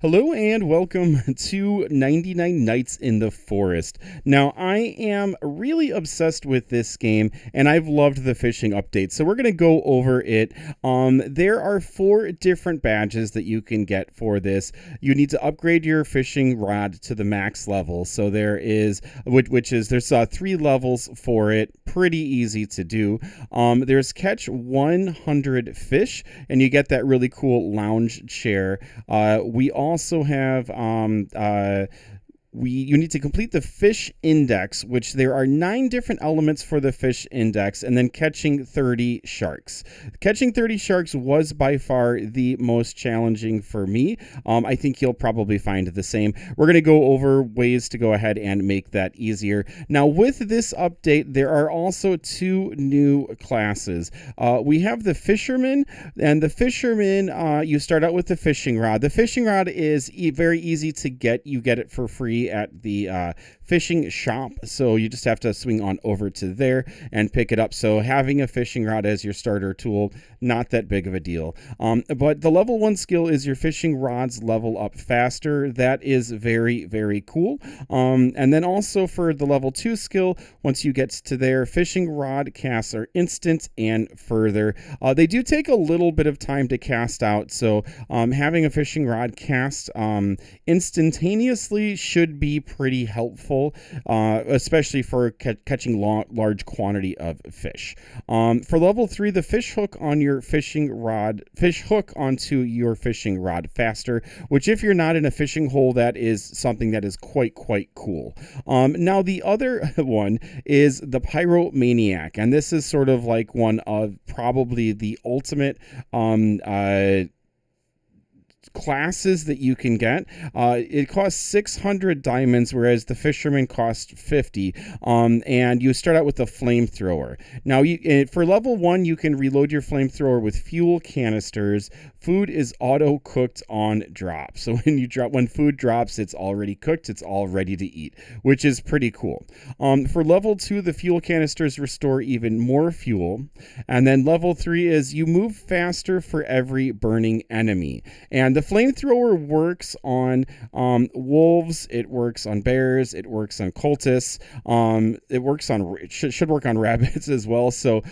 Hello and welcome to 99 Nights in the Forest. Now, I am really obsessed with this game, and I've loved the fishing update, so we're going to go over it. There are 4 different badges that you can get for this. You need to upgrade your fishing rod to the max level, so there is, there's 3 levels for it. Pretty easy to do. There's catch 100 fish, and you get that really cool lounge chair. We also have you need to complete the fish index, which there are 9 different elements for the fish index, and then catching 30 sharks. Catching 30 sharks was by far the most challenging for me. I think you'll probably find the same. We're going to go over ways to go ahead and make that easier. Now, with this update, there are also 2 new classes. We have the fisherman, and the fisherman, you start out with the fishing rod. The fishing rod is very easy to get. You get it for free at the fishing shop, so you just have to swing on over to there and pick it up. So having a fishing rod as your starter tool, not that big of a deal. But the level 1 skill is your fishing rods level up faster. That is very, very cool. And then also for the level 2 skill, once you get to there, fishing rod casts are instant and further. They do take a little bit of time to cast out, so having a fishing rod cast instantaneously should be pretty helpful, especially for catching large quantity of fish. For level 3, the fish hook on your fishing hook onto your fishing rod faster, which if you're not in a fishing hole, that is something that is quite cool. Now the other one is the pyromaniac, and this is sort of like one of probably the ultimate classes that you can get. It costs 600 diamonds, whereas the fisherman costs 50. And you start out with the flamethrower. Now, for level 1, you can reload your flamethrower with fuel canisters. Food is auto cooked on drop. So when food drops, it's already cooked. It's all ready to eat, which is pretty cool. For level 2, the fuel canisters restore even more fuel. And then level 3 is you move faster for every burning enemy. And the flamethrower works on wolves, it works on bears, it works on cultists, it should work on rabbits as well. So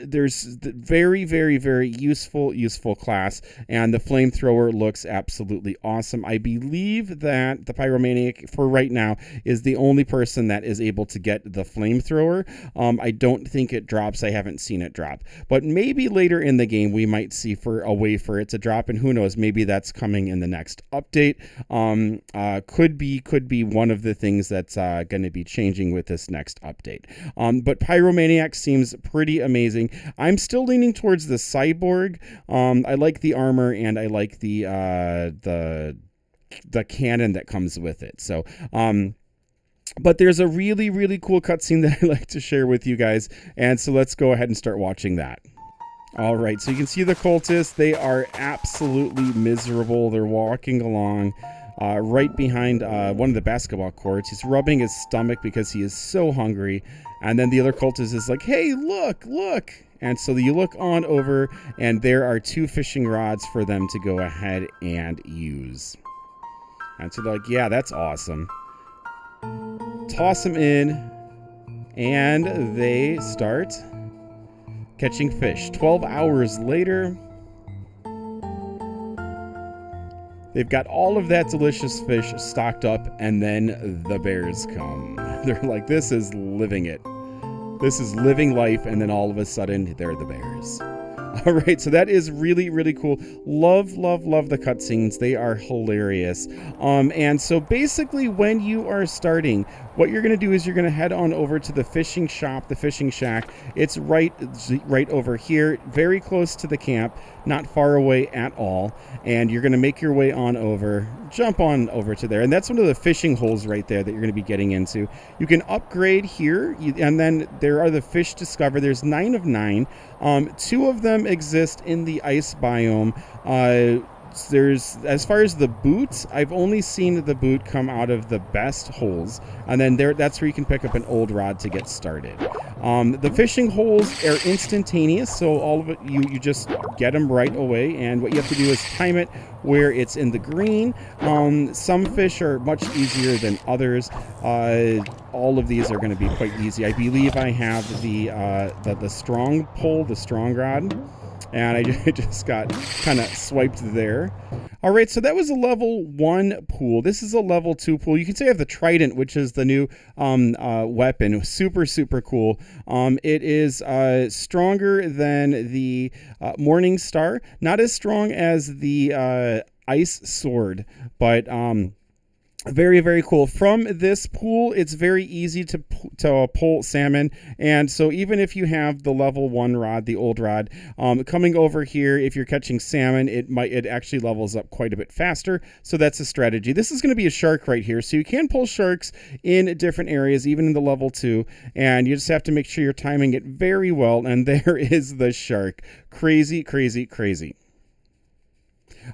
there's very, very, very useful class, and the flamethrower looks absolutely awesome. I believe that the pyromaniac for right now is the only person that is able to get the flamethrower. I don't think it drops. I haven't seen it drop, but maybe later in the game we might see a way for it to drop, and who knows, maybe that's coming in the next update. Could be one of the things that's going to be changing with this next update. But pyromaniac seems pretty amazing. I'm still leaning towards the cyborg. I like the armor, and I like the cannon that comes with it. So but there's a really, really cool cutscene that I like to share with you guys, and so let's go ahead and start watching that. All right, so you can see the cultists. They are absolutely miserable. They're walking along right behind one of the basketball courts. He's rubbing his stomach because he is so hungry. And then the other cultist is like, hey, look. And so you look on over, and there are 2 fishing rods for them to go ahead and use. And so they're like, yeah, that's awesome. Toss them in, and they start catching fish. 12 hours later, they've got all of that delicious fish stocked up, and then the bears come. They're like, this is living it. This is living life, and then all of a sudden, they're the bears. All right, so that is really, really cool. Love the cutscenes. They are hilarious. And so basically when you are starting, what you're going to do is you're going to head on over to the fishing shop, the fishing shack. It's right over here, very close to the camp, not far away at all. And you're going to make your way on over, jump on over to there. And that's one of the fishing holes right there that you're going to be getting into. You can upgrade here, and then there are the fish discovered. There's 9 of 9. 2 of them exist in the ice biome. there's, as far as the boots, I've only seen the boot come out of the best holes, and then that's where you can pick up an old rod to get started. The fishing holes are instantaneous, so all of it, you just get them right away, and what you have to do is time it where it's in the green. Some fish are much easier than others. All of these are going to be quite easy. I believe I have the strong pull, the strong rod, and I just got kind of swiped there. All right, so that was a level 1 pool. This is a level 2 pool. You can say I have the Trident, which is the new weapon. Super, super cool. It is stronger than the Morning Star. Not as strong as the Ice Sword, but very, very cool. From this pool, it's very easy to pull salmon, and so even if you have the level 1 rod, the old rod, coming over here, if you're catching salmon, it actually levels up quite a bit faster. So that's a strategy. This is going to be a shark right here, so you can pull sharks in different areas, even in the level 2, and you just have to make sure you're timing it very well. And there is the shark. Crazy, crazy, crazy.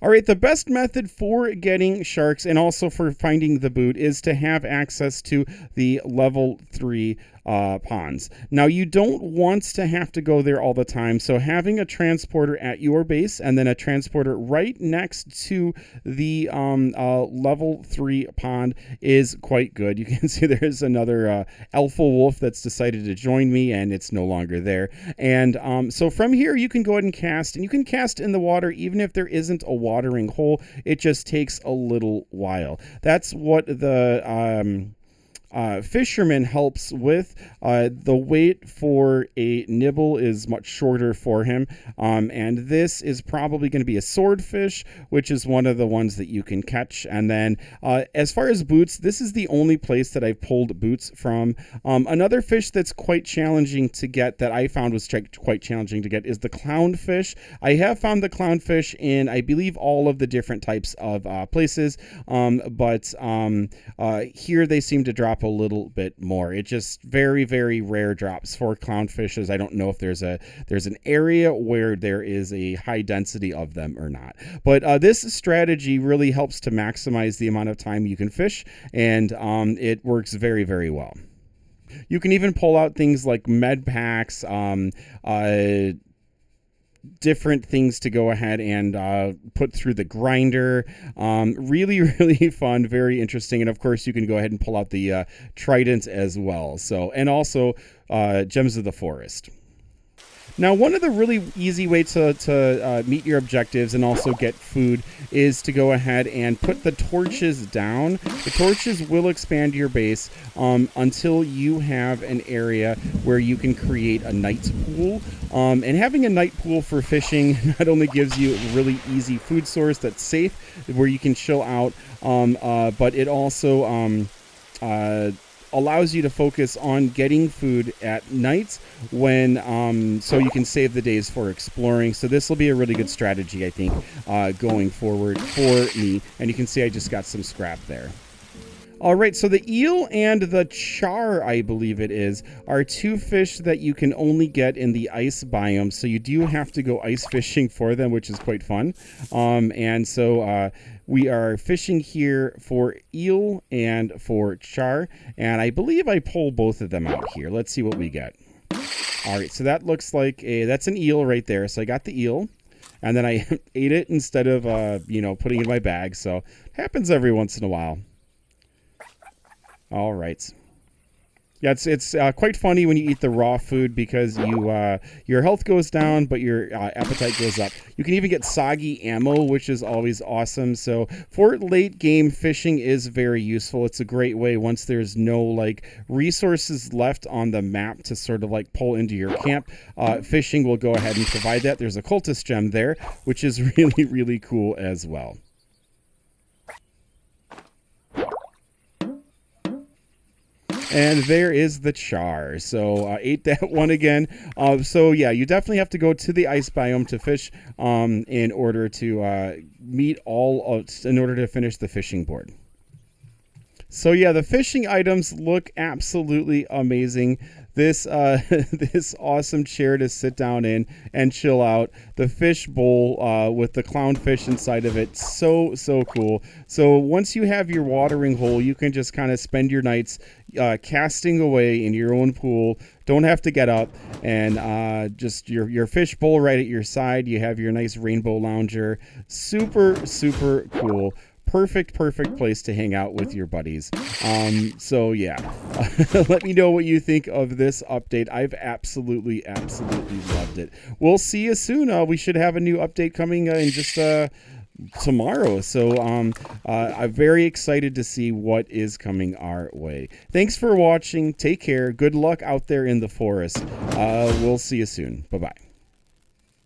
All right, the best method for getting sharks and also for finding the boot is to have access to the level 3 ponds. Now, you don't want to have to go there all the time, so having a transporter at your base and then a transporter right next to the level 3 pond is quite good. You can see there's another alpha wolf that's decided to join me, and it's no longer there. And so from here, you can go ahead and cast, and you can cast in the water even if there isn't a watering hole. It just takes a little while. That's what the fisherman helps with. The wait for a nibble is much shorter for him, and this is probably going to be a swordfish, which is one of the ones that you can catch. And then as far as boots, this is the only place that I've pulled boots from. Another fish that's quite challenging to get, that I found was quite challenging to get, is the clownfish. I have found the clownfish in, I believe, all of the different types of places, but here they seem to drop a little bit more. It just very, very rare drops for clownfishes. I don't know if there's an area where there is a high density of them or not. But this strategy really helps to maximize the amount of time you can fish, and it works very, very well. You can even pull out things like med packs, different things to go ahead and put through the grinder. Really, really fun, very interesting. And of course, you can go ahead and pull out the Trident as well. So, and also Gems of the Forest. Now, one of the really easy ways to meet your objectives and also get food is to go ahead and put the torches down. The torches will expand your base until you have an area where you can create a night pool. And having a night pool for fishing not only gives you a really easy food source that's safe, where you can chill out, but it also allows you to focus on getting food at night when so you can save the days for exploring. So this will be a really good strategy, I think, going forward for me. And you can see I just got some scrap there. All right, so the eel and the char, I believe it is, are two fish that you can only get in the ice biome. So you do have to go ice fishing for them, which is quite fun. And so we are fishing here for eel and for char. And I believe I pull both of them out here. Let's see what we get. All right, so that looks like that's an eel right there. So I got the eel, and then I ate it instead of, putting it in my bag. So it happens every once in a while. All right. Yeah, it's quite funny when you eat the raw food because your health goes down, but your appetite goes up. You can even get soggy ammo, which is always awesome. So for late game, fishing is very useful. It's a great way once there's no resources left on the map to sort of pull into your camp. Fishing will go ahead and provide that. There's a cultist gem there, which is really, really cool as well. And there is the char. So ate that one again. So yeah, you definitely have to go to the ice biome to fish in order to in order to finish the fishing board. So yeah, the fishing items look absolutely amazing. this this awesome chair to sit down in and chill out. The fish bowl with the clownfish inside of it, so cool. So once you have your watering hole, you can just kind of spend your nights casting away in your own pool. Don't have to get up, and just your fish bowl right at your side. You have your nice rainbow lounger. Super cool. Perfect place to hang out with your buddies. So yeah, let me know what you think of this update. I've absolutely loved it. We'll see you soon. We should have a new update coming in just tomorrow. So I'm very excited to see what is coming our way. Thanks for watching. Take care. Good luck out there in the forest. We'll see you soon. Bye-bye.